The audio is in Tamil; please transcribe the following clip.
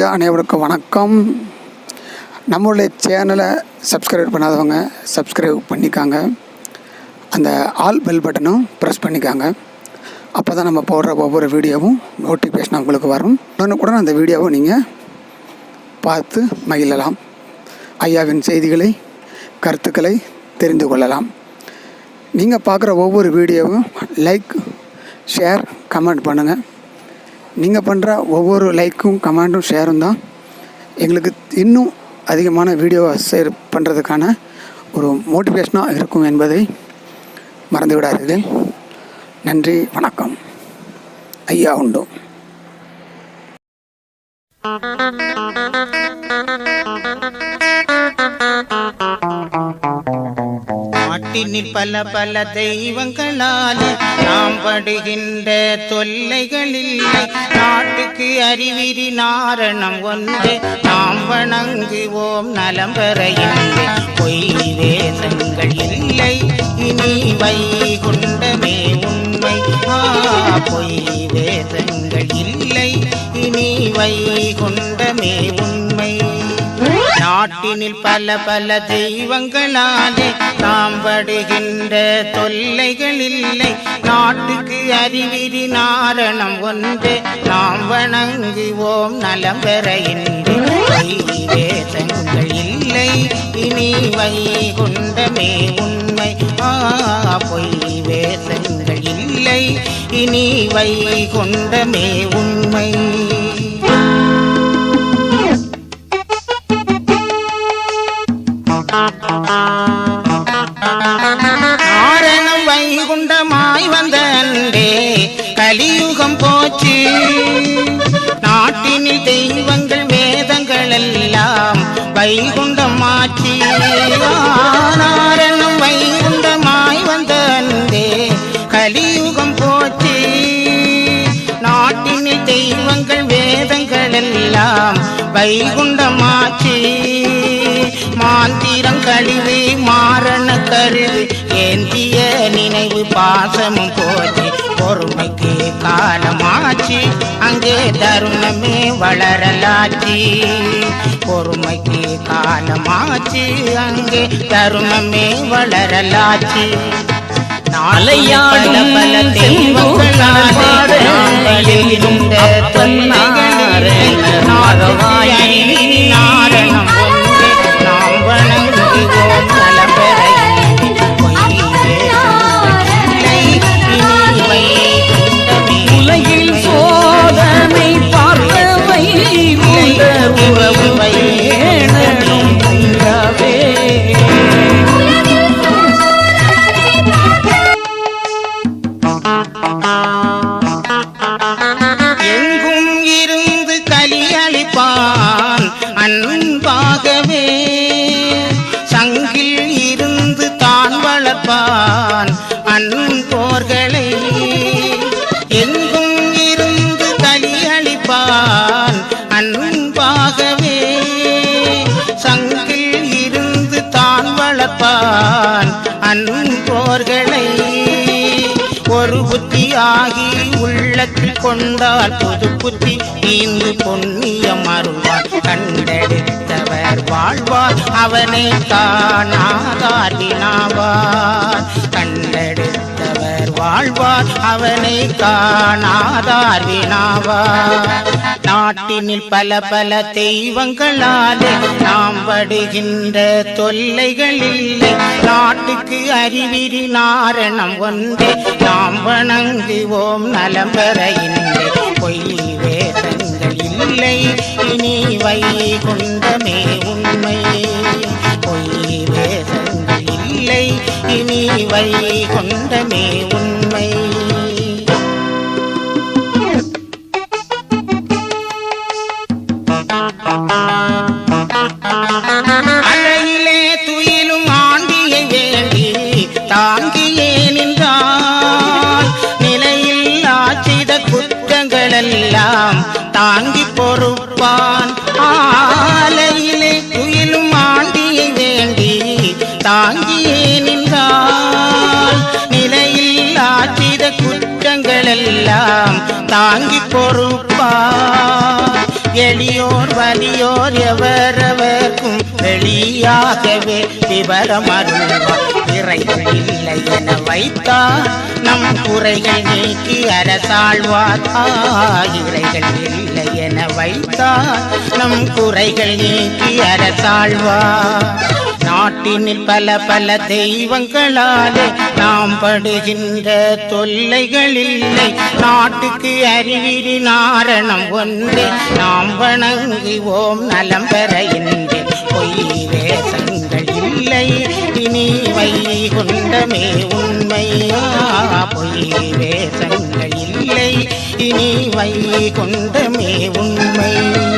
ஐயா அனைவருக்கும் வணக்கம். நம்மளுடைய சேனலை சப்ஸ்கிரைப் பண்ணாதவங்க சப்ஸ்கிரைப் பண்ணிக்காங்க. அந்த ஆல் பெல் பட்டனும் ப்ரெஸ் பண்ணிக்காங்க. அப்போ தான் நம்ம போடுற ஒவ்வொரு வீடியோவும் நோட்டிஃபிகேஷன் உங்களுக்கு வரும். உடனுக்குடன் அந்த வீடியோவை நீங்கள் பார்த்து மகிழலாம். ஐயாவின் செய்திகளை கருத்துக்களை தெரிந்து கொள்ளலாம். நீங்கள் பார்க்குற ஒவ்வொரு வீடியோவும் லைக் ஷேர் கமெண்ட் பண்ணுங்கள். நீங்கள் பண்ணுற ஒவ்வொரு லைக்கும் கமெண்ட்டும் ஷேரும் தான் எங்களுக்கு இன்னும் அதிகமான வீடியோ ஷேர் பண்ணுறதுக்கான ஒரு மோட்டிவேஷனாக இருக்கும் என்பதை மறந்து விடாதீர்கள். நன்றி, வணக்கம். ஐயா உண்டு. நாட்டினில் பல பல தெய்வங்களாலே நாம் படுகின்ற தொல்லைகளில்லை. நாட்டுக்கு அறிவிரி நாரணம் ஒன்று நாம் வணங்குவோம் நலம் பெற இல்லை. பொய் வேஷங்கள் இல்லை இனி வைகுண்டமே உண்மை. பொய் வேஷங்கள் இல்லை இனி வைகுண்டமே உண்மை. நாட்டினில் பல பல தெய்வங்களாலே நாம் படுகின்ற தொல்லைகள் இல்லை. நாட்டுக்கு அறிவிரி நாரணம் ஒன்று நாம் வணங்குவோம் நலம் பெற இன்று. பொய் வேஷங்கள் இல்லை இனி வைகுண்டமே உண்மை. பொய் வேஷங்கள் இல்லை இனி வைகுண்டமே உண்மை. நாரணம் வைகுண்டமாய் வந்த அன்றே கலியுகம் போச்சு. நாட்டினில் தெய்வங்கள் வேதங்கள் எல்லாம் வைகுண்டம் ஆச்சு. நாரணம் வைகுண்டமாய் வந்த அன்றே கலியுகம் போச்சு. நாட்டினில் தெய்வங்கள் வேதங்கள் எல்லாம் வைகுண்டமாச்சு. மாந்திரம் கழிவு மாரண கருது ஏந்திய நினைவு பாசமும் போச்சு. பொறுமைக்கு காலமாச்சு அங்கே தருணமே வளரலாச்சு. பொறுமைக்கு காலமாச்சு அங்கே தருணமே வளரலாச்சு. நாளையாடும் பல தெய்வங்களாலே நாம் படுகின்ற தொல்லைகளில் நாரணம் ஒன்று நாம் வணங்குவோம் நலம் பெற பொய் வேஷங்கள் இல்லை இனி வைகுண்டமே. உலகில் சோதனை பார்வை உண்டர் உறவு வேணும் உங்கவே. எங்கும் இருந்து கலியளிப்பான் அன்பாகவே. சங்கில் இருந்து தான் வளர்ப்பான் அன்போர்களை. எங்கும் இருந்து கலியளிப்பான் அன்பாகவே. சங்கில் இருந்து தான் வளர்ப்பான் அன்போர்களை. ஒரு புத்தியாகி உள்ளத்தில் கொண்டால் புது புத்தி தீந்து பொன்னியம் அருள்வார். கண்டெடுத்தவர் வாழ்வார் அவனை காணாதார் வினாவார். கண்டெடுத்தவர் வாழ்வார் அவனை காணாதார் வினாவார். நாட்டினில் பல பல தெய்வங்களாலே நாம் படுகின்ற தொல்லைகள் இல்லை. நாட்டுக்கு அறிவிரி நாரணம் ஒன்றே நாம் வணங்குவோம் நலம் பெற இன்று. பொய் வேஷங்கள் இல்லை இனி வைகுண்டமே உண்மை. பொய் வேஷங்கள் இல்லை இனி வைகுண்டமே உண்மை. அழகிலே துயிலும் ஆண்டியை வேண்டி தாங்கியே நின்றான். நிலையில் ஆச்சித குற்றங்கள் எல்லாம் தாங்கி பொறுப்பான். ஆலையிலே துயிலும் ஆண்டியை வேண்டி தாங்கியே நின்றான். நிலையில் ஆச்சித குற்றங்கள் எல்லாம் தாங்கி பொறுப்பான். எளியோர் வலியோர் எவரவர்க்கும் வெளியாகவே விவரம் அருள்வார். இறைகள் இல்லை என வைத்தார் நம் குறைகள் நீக்கி அரசாழ்வார். இறைகள் இல்லை என வைத்தார் நம் குறைகள் நீக்கி அரசாழ்வார். நாட்டினில் பல பல தெய்வங்களாலே நாம் படுகின்ற தொல்லைகள் இல்லை. நாட்டுக்கு அறிவிரி நாரணம் ஒன்றே நாம் வணங்குவோம் நலம் பெற என்றே. பொய் வேஷங்கள் இல்லை இனி வைகுண்டமே உண்மையா. பொய் வேஷங்கள் இல்லை இனி வைகுண்டமே உண்மை.